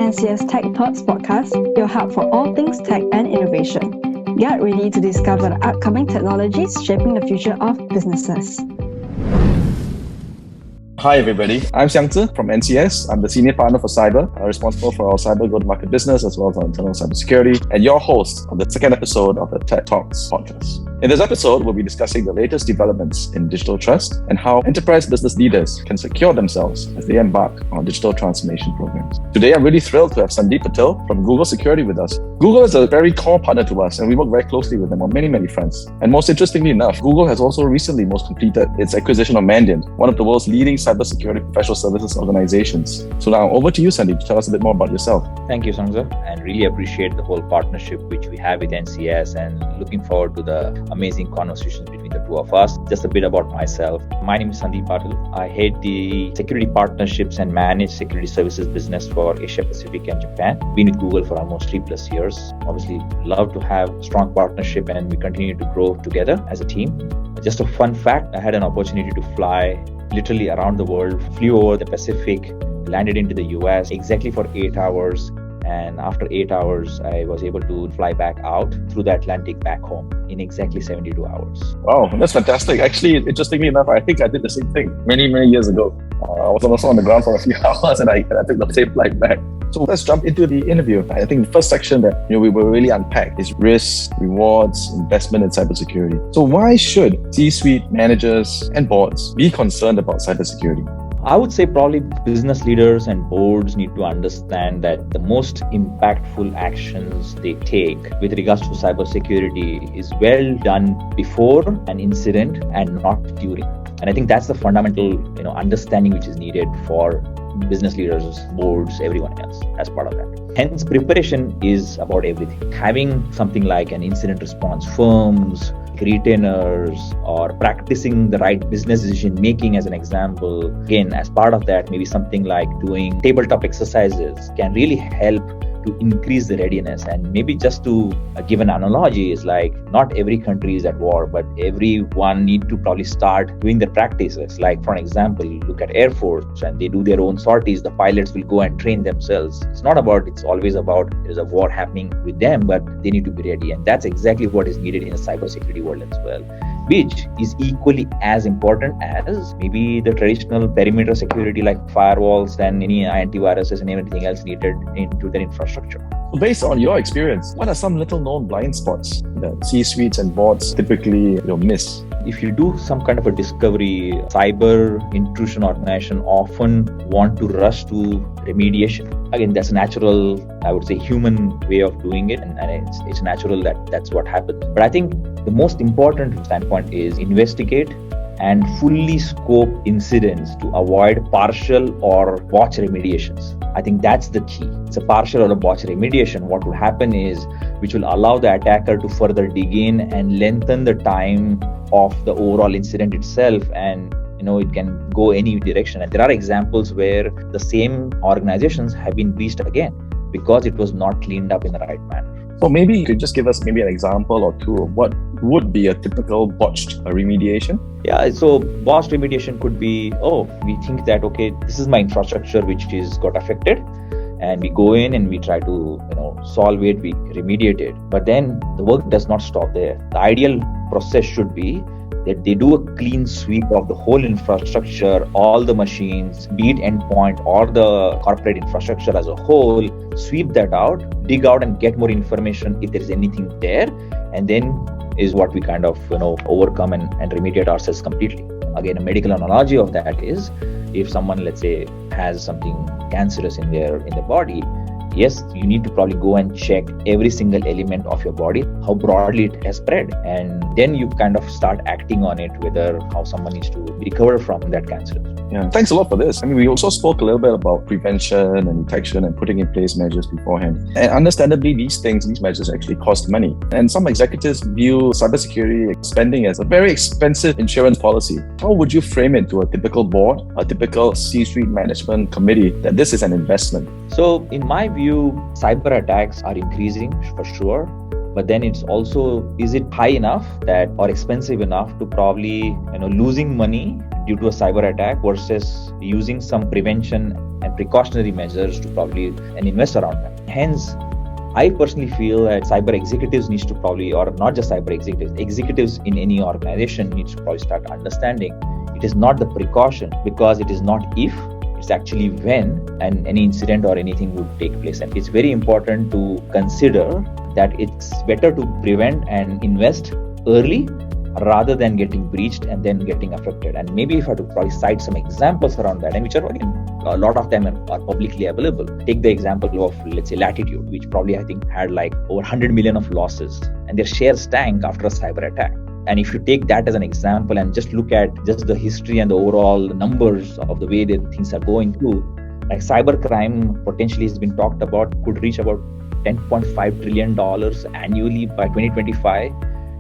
NCS Tech Thoughts podcast, your hub for all things tech and innovation. Get ready to discover the upcoming technologies shaping the future of businesses. Hi everybody, I'm Xiang Zi from NCS. I'm the Senior Partner for Cyber, responsible for our cyber go-to-market business as well as our internal cybersecurity, and your host of the second episode of the Tech Talks podcast. In this episode, we'll be discussing the latest developments in digital trust and how enterprise business leaders can secure themselves as they embark on digital transformation programs. Today, I'm really thrilled to have Sandeep Patel from Google Security with us. Google is a very core partner to us, and we work very closely with them on many fronts. And most interestingly enough, Google has also recently completed its acquisition of Mandiant, one of the world's leading cybersecurity professional services organizations. So now over to you, Sandeep, to tell us a bit more about yourself. Thank you, Xiang Zi, and really appreciate the whole partnership which we have with NCS, and looking forward to the amazing conversations between the two of us. Just a bit about myself. My name is Sandeep Patel. I head the security partnerships and managed security services business for Asia Pacific and Japan. Been with Google for almost 3+ years. Obviously, love to have strong partnership, and we continue to grow together as a team. Just a fun fact, I had an opportunity to fly literally around the world, flew over the Pacific, landed into the US exactly for 8 hours. And after 8 hours, I was able to fly back out through the Atlantic back home in exactly 72 hours. Wow, that's fantastic. Actually, interestingly enough, I think I did the same thing many years ago. I was also on the ground for a few hours and I took the same flight back. So let's jump into the interview. I think the first section that we will really unpack is risks, rewards, investment in cybersecurity. So why should C-suite managers and boards be concerned about cybersecurity? I would say probably business leaders and boards need to understand that the most impactful actions they take with regards to cybersecurity is well done before an incident and not during. And I think that's the fundamental, understanding which is needed for business leaders, boards, everyone else as part of that. Hence, preparation is about everything. Having something like an incident response firms, retainers, or practicing the right business decision making as an example. Again, as part of that, maybe something like doing tabletop exercises can really help to increase the readiness. And maybe just to give an analogy is like, not every country is at war, but everyone need to probably start doing their practices. Like for an example, look at Air Force and they do their own sorties. The pilots will go and train themselves. It's always about there's a war happening with them, but they need to be ready. And that's exactly what is needed in a cybersecurity world as well, which is equally as important as maybe the traditional perimeter security like firewalls and any antiviruses and everything else needed into their infrastructure. Based on your experience, what are some little known blind spots that C-suites and boards typically miss? If you do some kind of a discovery, cyber intrusion organization often want to rush to remediation. Again, that's a natural, I would say, human way of doing it, and it's natural that's what happens. But I think the most important standpoint is investigate and fully scope incidents to avoid partial or botch remediations. I think that's the key. It's a partial or a botch remediation. What will happen is, which will allow the attacker to further dig in and lengthen the time of the overall incident itself, and it can go any direction. And there are examples where the same organizations have been breached again because it was not cleaned up in the right manner. So maybe you could just give us maybe an example or two of what would be a typical botched remediation? Yeah, so botched remediation could be, we think that, this is my infrastructure which is got affected, and we go in and we try to, solve it, we remediate it. But then the work does not stop there. The ideal process should be that they do a clean sweep of the whole infrastructure, all the machines, be it endpoint or the corporate infrastructure as a whole, sweep that out, dig out and get more information if there is anything there, and then is what we kind of overcome and remediate ourselves completely. Again, a medical analogy of that is, if someone, let's say, has something cancerous in their body, yes, you need to probably go and check every single element of your body, how broadly it has spread. And then you kind of start acting on it, whether how someone needs to recover from that cancer. Yeah, thanks a lot for this. We also spoke a little bit about prevention and detection and putting in place measures beforehand. And understandably, these measures actually cost money. And some executives view cybersecurity spending as a very expensive insurance policy. How would you frame it to a typical board, a typical C-suite management committee, that this is an investment? So in my view, cyber attacks are increasing for sure. but then it's also, is it high enough that or expensive enough to probably losing money due to a cyber attack versus using some prevention and precautionary measures to probably invest around that. Hence, I personally feel that cyber executives needs to probably, or not just cyber executives in any organization needs to probably start understanding it is not the precaution, because it is not if, it's actually when any incident or anything would take place. And it's very important to consider that it's better to prevent and invest early rather than getting breached and then getting affected. And maybe if I had to probably cite some examples around that, and which are again, a lot of them are publicly available. Take the example of, let's say, Latitude, which probably I think had like over 100 million of losses, and their shares tanked after a cyber attack. And if you take that as an example and just look at just the history and the overall numbers of the way that things are going through, like cybercrime potentially has been talked about could reach about $10.5 trillion annually by 2025,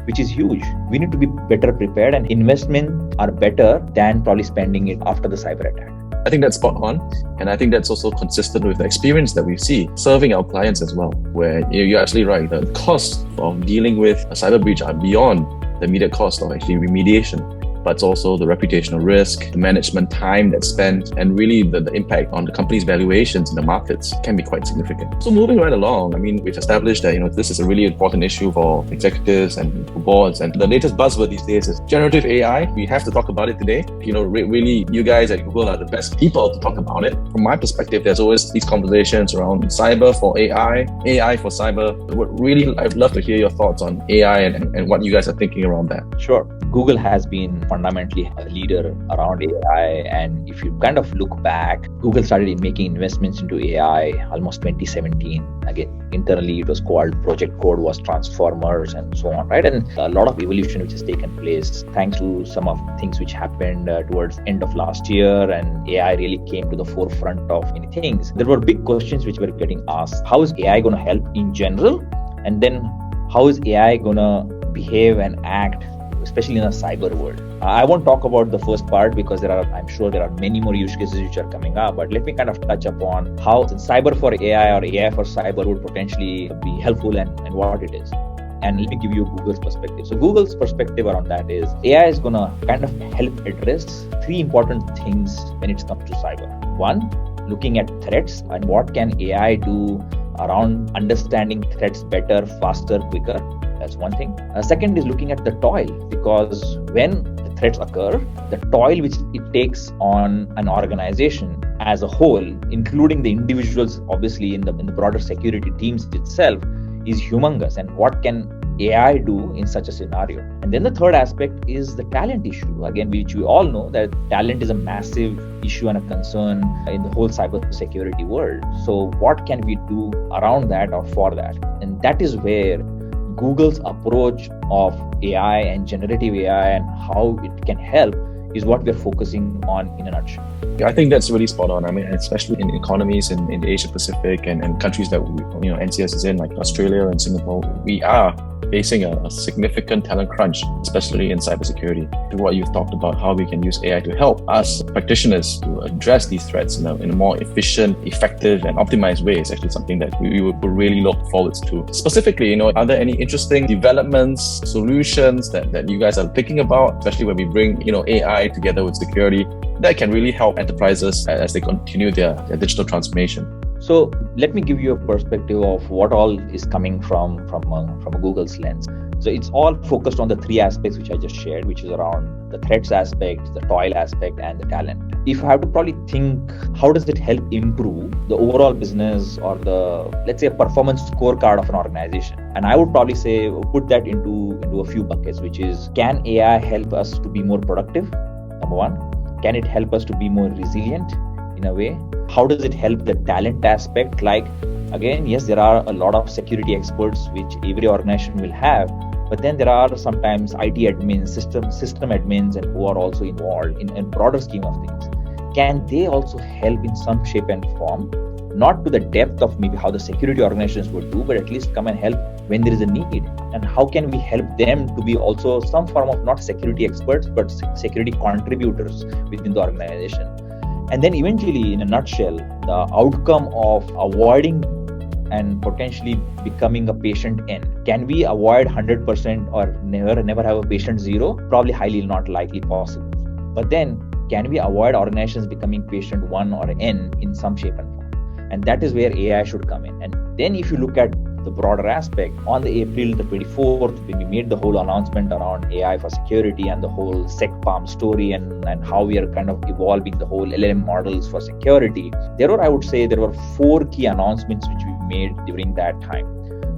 which is huge. We need to be better prepared, and investments are better than probably spending it after the cyber attack. I think that's spot on. And I think that's also consistent with the experience that we see serving our clients as well, where you're absolutely right. The costs of dealing with a cyber breach are beyond the immediate cost of actually remediation, but it's also the reputational risk, the management time that's spent, and really the impact on the company's valuations in the markets can be quite significant. So moving right along, I mean, we've established that this is a really important issue for executives and for boards, and the latest buzzword these days is generative AI. We have to talk about it today. Really, you guys at Google are the best people to talk about it. From my perspective, there's always these conversations around cyber for AI, AI for cyber. I'd love to hear your thoughts on AI and what you guys are thinking around that. Sure. Google has been fundamentally a leader around AI, and if you kind of look back, Google started making investments into AI almost 2017. Again, internally it was called Project Code, was Transformers and so on, right? And a lot of evolution which has taken place thanks to some of things which happened towards end of last year, and AI really came to the forefront of many things. There were big questions which were getting asked. How is AI going to help in general? And then how is AI going to behave and act, especially in a cyber world? I won't talk about the first part because I'm sure there are many more use cases which are coming up, but let me kind of touch upon how cyber for AI or AI for cyber would potentially be helpful and what it is. And let me give you Google's perspective. So Google's perspective around that is AI is going to kind of help address three important things when it comes to cyber. One, looking at threats and what can AI do around understanding threats better, faster, quicker. That's one thing. Second is looking at the toil, because when the threats occur, the toil which it takes on an organization as a whole, including the individuals, obviously in the broader security teams itself, is humongous. And what can AI do in such a scenario? And then the third aspect is the talent issue, again, which we all know that talent is a massive issue and a concern in the whole cybersecurity world. So what can we do around that or for that? And that is where Google's approach of AI and generative AI and how it can help is what we're focusing on in a nutshell. I think that's really spot on. I mean, especially in economies in the Asia Pacific and countries that NCS is in, like Australia and Singapore, we are facing a significant talent crunch, especially in cybersecurity. To what you've talked about, how we can use AI to help us practitioners to address these threats in a more efficient, effective, and optimized way is actually something that we would really look forward to. Specifically, are there any interesting developments, solutions that you guys are thinking about, especially when we bring AI together with security, that can really help enterprises as they continue their digital transformation? So let me give you a perspective of what all is coming from a Google's lens. So it's all focused on the three aspects which I just shared, which is around the threats aspect, the toil aspect, and the talent. If I have to probably think, how does it help improve the overall business or let's say a performance scorecard of an organization? And I would probably say, put that into a few buckets, which is, can AI help us to be more productive? Number one. Can it help us to be more resilient in a way? How does it help the talent aspect? Like, again, yes, there are a lot of security experts which every organization will have, but then there are sometimes IT admins, system admins, and who are also involved in a broader scheme of things. Can they also help in some shape and form? Not to the depth of maybe how the security organizations would do, but at least come and help when there is a need. And how can we help them to be also some form of not security experts, but security contributors within the organization? And then eventually, in a nutshell, the outcome of avoiding and potentially becoming a patient N. Can we avoid 100% or never have a patient zero? Probably highly not likely possible. But then, can we avoid organizations becoming patient 1 or N in some shape and form? And that is where AI should come in. And then if you look at the broader aspect, on the April the 24th, when we made the whole announcement around AI for security and the whole SecPalm story and how we are kind of evolving the whole LLM models for security, there were 4 key announcements which we made during that time,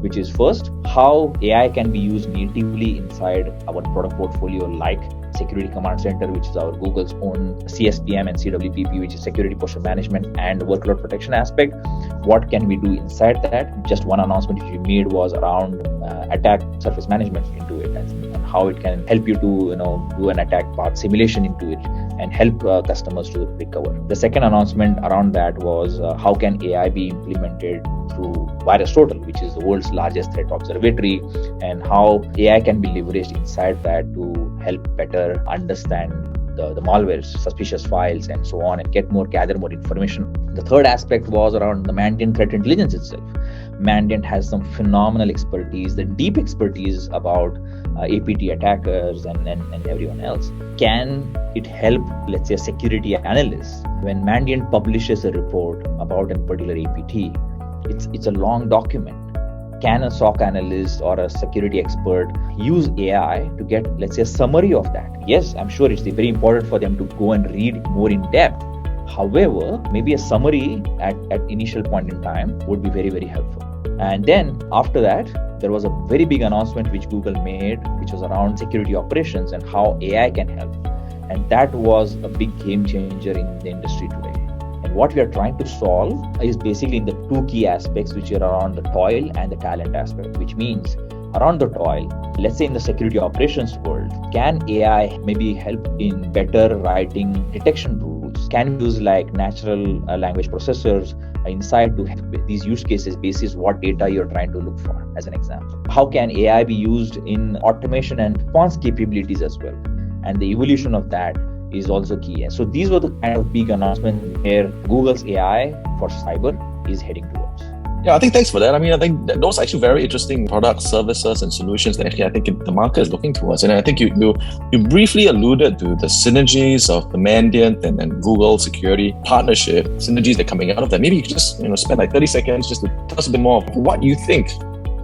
which is first, how AI can be used natively inside our product portfolio, like Security Command Center, which is our Google's own CSPM, and CWPP, which is Security Posture Management and Workload Protection aspect. What can we do inside that? Just one announcement which we made was around attack surface management into it, and how it can help you to do an attack path simulation into it and help customers to recover. The second announcement around that was how can AI be implemented through VirusTotal, which is the world's largest threat observatory, and how AI can be leveraged inside that to help better understand the malwares, suspicious files, and so on, and gather more information. The third aspect was around the Mandiant threat intelligence itself. Mandiant has some phenomenal expertise, the deep expertise about APT attackers and everyone else. Can it help, let's say, a security analyst when Mandiant publishes a report about a particular APT? It's a long document. Can a SOC analyst or a security expert use AI to get, let's say, a summary of that? Yes, I'm sure it's very important for them to go and read more in depth. However, maybe a summary at initial point in time would be very, very helpful. And then after that, there was a very big announcement which Google made, which was around security operations and how AI can help. And that was a big game changer in the industry today. And what we are trying to solve is basically in the 2 key aspects, which are around the toil and the talent aspect, which means around the toil, let's say in the security operations world, can AI maybe help in better writing detection rules? Can we use like natural language processors inside to help these use cases basis what data you're trying to look for, as an example? How can AI be used in automation and response capabilities as well? And the evolution of that is also key. And so these were the kind of big announcements where Google's AI for cyber is heading towards. Yeah, I think thanks for that. I think those are actually very interesting products, services, and solutions that actually I think the market is looking towards. And I think you briefly alluded to the synergies of the Mandiant and Google security partnership, synergies that are coming out of that. Maybe you could just spend like 30 seconds just to tell us a bit more of what you think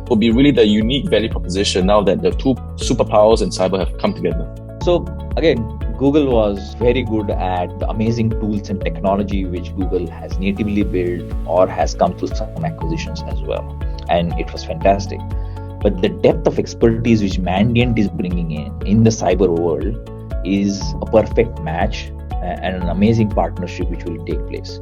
will be really the unique value proposition now that the 2 superpowers in cyber have come together. So again, Google was very good at the amazing tools and technology which Google has natively built or has come through some acquisitions as well. And it was fantastic. But the depth of expertise which Mandiant is bringing in the cyber world is a perfect match and an amazing partnership which will take place.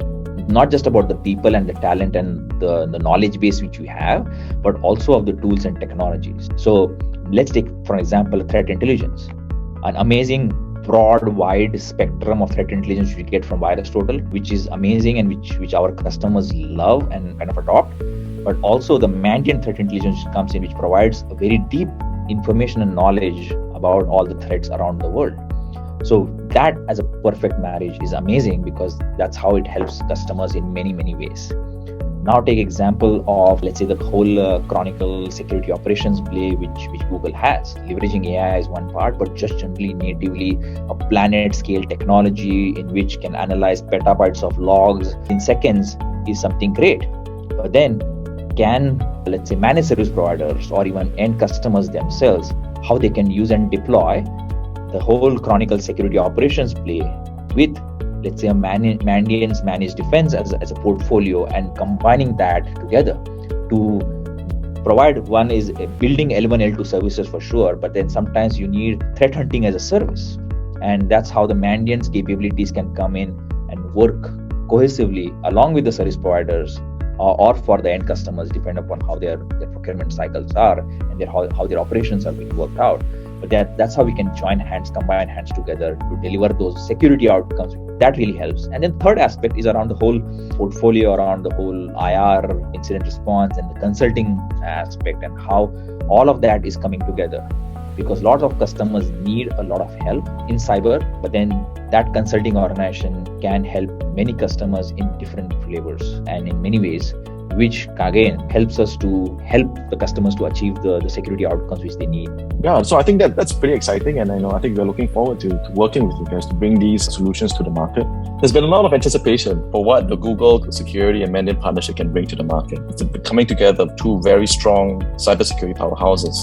Not just about the people and the talent and the knowledge base which we have, but also of the tools and technologies. So let's take, for example, threat intelligence. An amazing broad, wide spectrum of threat intelligence we get from VirusTotal, which is amazing and which our customers love and kind of adopt. But also the Mandiant threat intelligence comes in, which provides a very deep information and knowledge about all the threats around the world. So that as a perfect marriage is amazing because that's how it helps customers in many, many ways. Now take example of, let's say, the whole Chronicle security operations play which Google has. Leveraging AI is one part, but just generally natively a planet scale technology in which can analyze petabytes of logs in seconds is something great. But then can, let's say, managed service providers or even end customers themselves, how they can use and deploy the whole Chronicle security operations play with, let's say, a Mandiant's managed defense as a portfolio, and combining that together to provide, one is building L1, L2 services for sure, but then sometimes you need threat hunting as a service. And that's how the Mandiant's capabilities can come in and work cohesively along with the service providers or for the end customers, depending upon how their procurement cycles are and how their operations are being worked out. But that's how we can join hands, combine hands together to deliver those security outcomes. That really helps. And then third aspect is around the whole portfolio, around the whole IR, incident response, and the consulting aspect, and how all of that is coming together. Because lots of customers need a lot of help in cyber, but then that consulting organization can help many customers in different flavors and in many ways, which again helps us to help the customers to achieve the security outcomes which they need. Yeah, so I think that's pretty exciting, and I think we're looking forward to working with you guys to bring these solutions to the market. There's been a lot of anticipation for what the Google security and Mandiant partnership can bring to the market. It's the coming together of two very strong cybersecurity powerhouses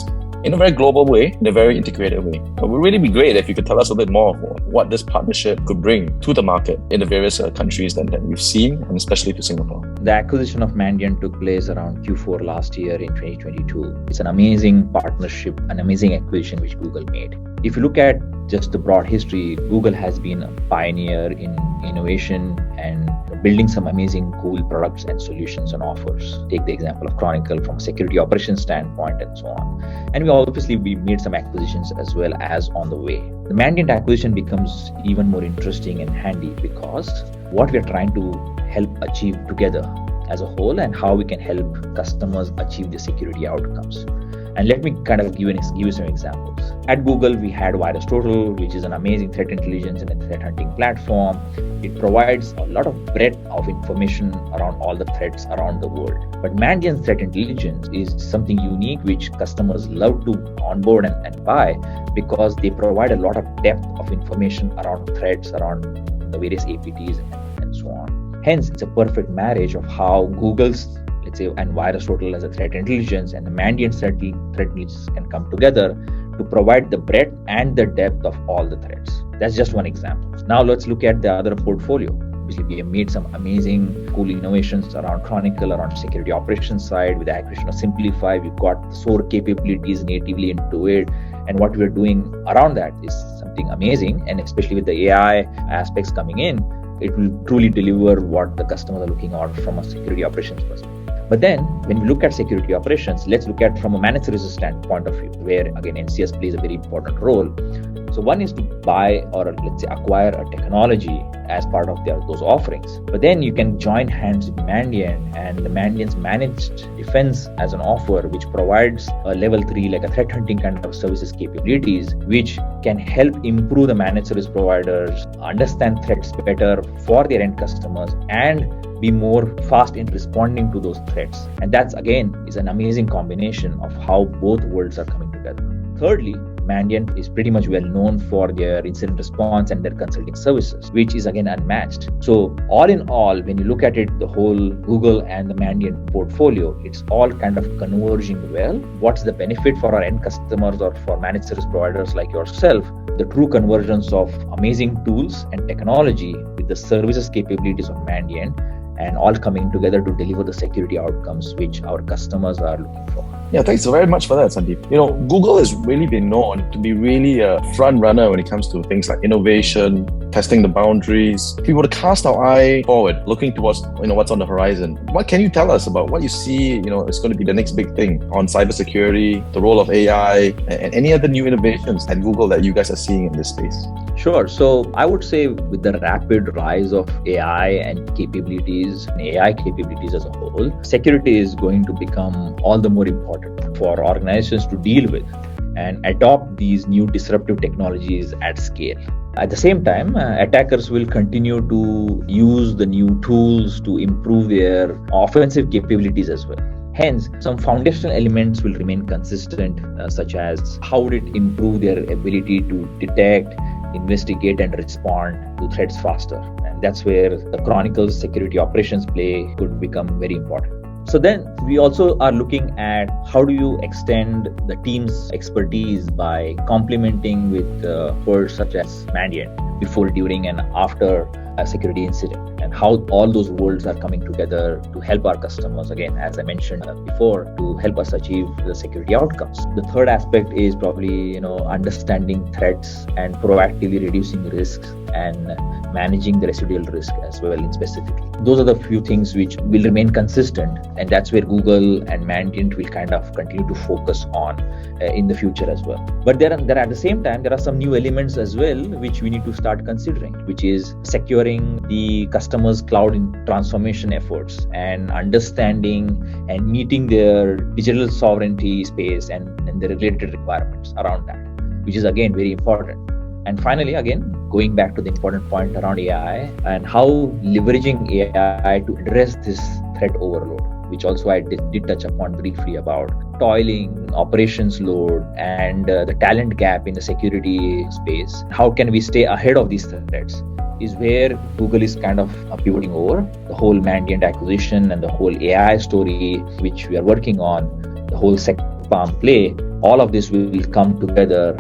in a very global way, in a very integrated way. It would really be great if you could tell us a bit more of what this partnership could bring to the market in the various countries that we've seen, and especially to Singapore. The acquisition of Mandiant took place around Q4 last year in 2022. It's an amazing partnership, an amazing acquisition which Google made. If you look at just the broad history, Google has been a pioneer in innovation and building some amazing cool products and solutions and offers. Take the example of Chronicle from a security operations standpoint and so on. And we made some acquisitions as well as on the way. The Mandiant acquisition becomes even more interesting and handy because what we're trying to help achieve together as a whole and how we can help customers achieve the security outcomes. And let me kind of give you some examples. At Google, we had VirusTotal, which is an amazing threat intelligence and a threat hunting platform. It provides a lot of breadth of information around all the threats around the world. But Mandiant's threat intelligence is something unique which customers love to onboard and buy because they provide a lot of depth of information around threats, around the various APTs and so on. Hence, it's a perfect marriage of how Google's and VirusTotal as a threat intelligence and the Mandiant threat intelligence can come together to provide the breadth and the depth of all the threats. That's just one example. Now let's look at the other portfolio. We have made some amazing cool innovations around Chronicle, around security operations side. With the acquisition of Simplify, we've got the SOAR capabilities natively into it. And what we're doing around that is something amazing. And especially with the AI aspects coming in, it will truly deliver what the customers are looking out from a security operations perspective. But then when we look at security operations, let's look at from a managed services standpoint of view, where again NCS plays a very important role. So one is to buy or let's say acquire a technology as part of those offerings. But then you can join hands with Mandiant and the Mandiant's managed defense as an offer, which provides a level 3, like a threat hunting kind of services capabilities, which can help improve the managed service providers, understand threats better for their end customers, and be more fast in responding to those threats. And that's again is an amazing combination of how both worlds are coming together. Thirdly, Mandiant is pretty much well known for their incident response and their consulting services, which is again unmatched. So all in all, when you look at it, the whole Google and the Mandiant portfolio, it's all kind of converging well. What's the benefit for our end customers or for managed service providers like yourself? The true convergence of amazing tools and technology with the services capabilities of Mandiant and all coming together to deliver the security outcomes which our customers are looking for. Yeah, thanks very much for that, Sandeep. Google has really been known to be really a front runner when it comes to things like innovation, testing the boundaries. If we were to cast our eye forward, looking towards what's on the horizon, what can you tell us about what you see is going to be the next big thing on cybersecurity, the role of AI, and any other new innovations at Google that you guys are seeing in this space? Sure. So I would say with the rapid rise of AI and capabilities, and AI capabilities as a whole, security is going to become all the more important for organizations to deal with and adopt these new disruptive technologies at scale. At the same time, attackers will continue to use the new tools to improve their offensive capabilities as well. Hence, some foundational elements will remain consistent, such as how would it improve their ability to detect, investigate, and respond to threats faster. And that's where the Chronicle's security operations play could become very important. So then we also are looking at how do you extend the team's expertise by complementing with words such as Mandiant before, during, and after a security incident, and how all those worlds are coming together to help our customers, again, as I mentioned before, to help us achieve the security outcomes. The third aspect is probably, understanding threats and proactively reducing risks and managing the residual risk as well in specifically. Those are the few things which will remain consistent, and that's where Google and Mandiant will kind of continue to focus on in the future as well. But there at the same time, there are some new elements as well which we need to start considering, which is securing the customers' cloud transformation efforts and understanding and meeting their digital sovereignty space and the related requirements around that, which is again very important. And finally, again, going back to the important point around AI and how leveraging AI to address this threat overload, which also I did touch upon briefly about toiling, operations load, and the talent gap in the security space. How can we stay ahead of these threats? Is where Google is kind of pivoting over. The whole Mandiant acquisition and the whole AI story, which we are working on, the whole SecPalm play, all of this will come together,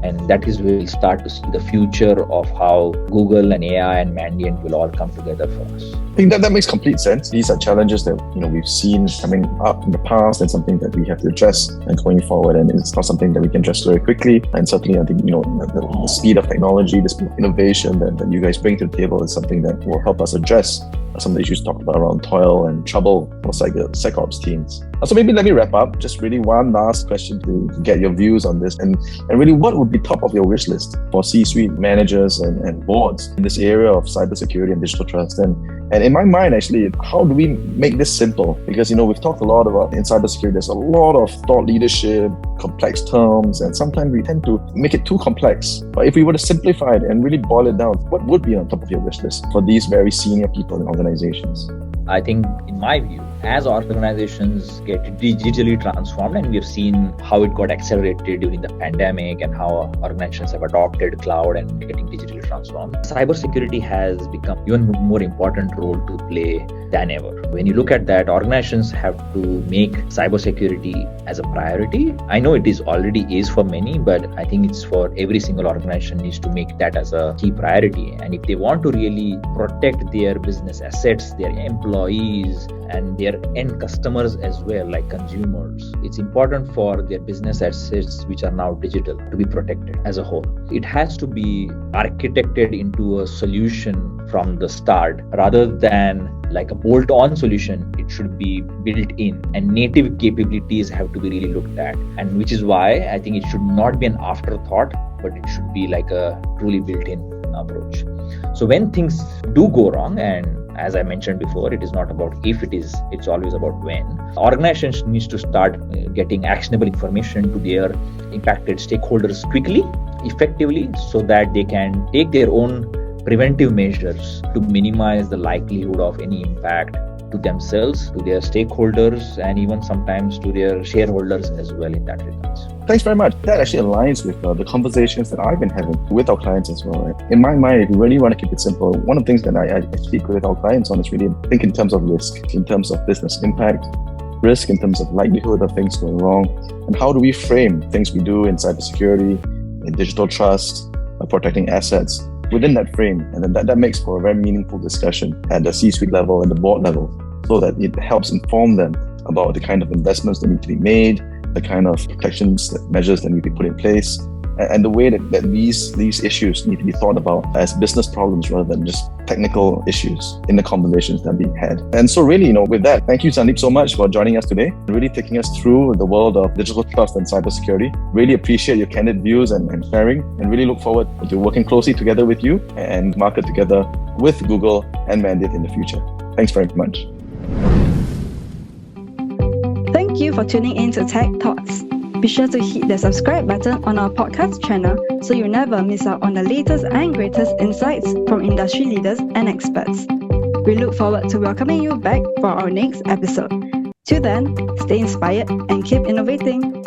and that is where we'll start to see the future of how Google and AI and Mandiant will all come together for us. I think that makes complete sense. These are challenges that we've seen coming up in the past, and something that we have to address and going forward. And it's not something that we can address very quickly. And certainly, I think the speed of technology, the speed of innovation that you guys bring to the table is something that will help us address some of the issues talked about around toil and trouble for SecOps teams. So maybe let me wrap up. Just really one last question to get your views on this, and really what would be top of your wish list for C-suite managers and boards in this area of cybersecurity and digital trust. And in my mind, actually, how do we make this simple? Because we've talked a lot about in cybersecurity, there's a lot of thought leadership, complex terms, and sometimes we tend to make it too complex. But if we were to simplify it and really boil it down, what would be on top of your wish list for these very senior people in organizations? I think, in my view, as organizations get digitally transformed, and we've seen how it got accelerated during the pandemic and how organizations have adopted cloud and getting digitally transformed, cybersecurity has become even more important role to play than ever. When you look at that, organizations have to make cybersecurity as a priority. I know it is already is for many, but I think it's for every single organization needs to make that as a key priority. And if they want to really protect their business assets, their employees, and their end customers as well, like consumers, it's important for their business assets, which are now digital, to be protected as a whole. It has to be architected into a solution from the start rather than like a bolt-on solution. It should be built in, and native capabilities have to be really looked at, and which is why I think it should not be an afterthought, but it should be like a truly built-in approach. So when things do go wrong, and as I mentioned before, it is not about if it is, it's always about when. Organizations needs to start getting actionable information to their impacted stakeholders quickly, effectively, so that they can take their own preventive measures to minimize the likelihood of any impact to themselves, to their stakeholders, and even sometimes to their shareholders as well in that regard. Thanks very much. That actually aligns with the conversations that I've been having with our clients as well. Right? In my mind, if you really want to keep it simple, one of the things that I speak with our clients on is really think in terms of risk, in terms of business impact, risk in terms of likelihood of things going wrong, and how do we frame things we do in cybersecurity, in digital trust, protecting assets within that frame. And then that makes for a very meaningful discussion at the C-suite level and the board level, so that it helps inform them about the kind of investments that need to be made, the kind of protections, measures that need to be put in place, and the way that these issues need to be thought about as business problems rather than just technical issues in the conversations that are being had. And so really, with that, thank you, Sandeep, so much for joining us today, really taking us through the world of digital trust and cybersecurity. Really appreciate your candid views and sharing, and really look forward to working closely together with you and market together with Google and Mandiant in the future. Thanks very much. Thank you for tuning in to Tech Talks. Be sure to hit the subscribe button on our podcast channel so you never miss out on the latest and greatest insights from industry leaders and experts. We look forward to welcoming you back for our next episode. Till then, stay inspired and keep innovating.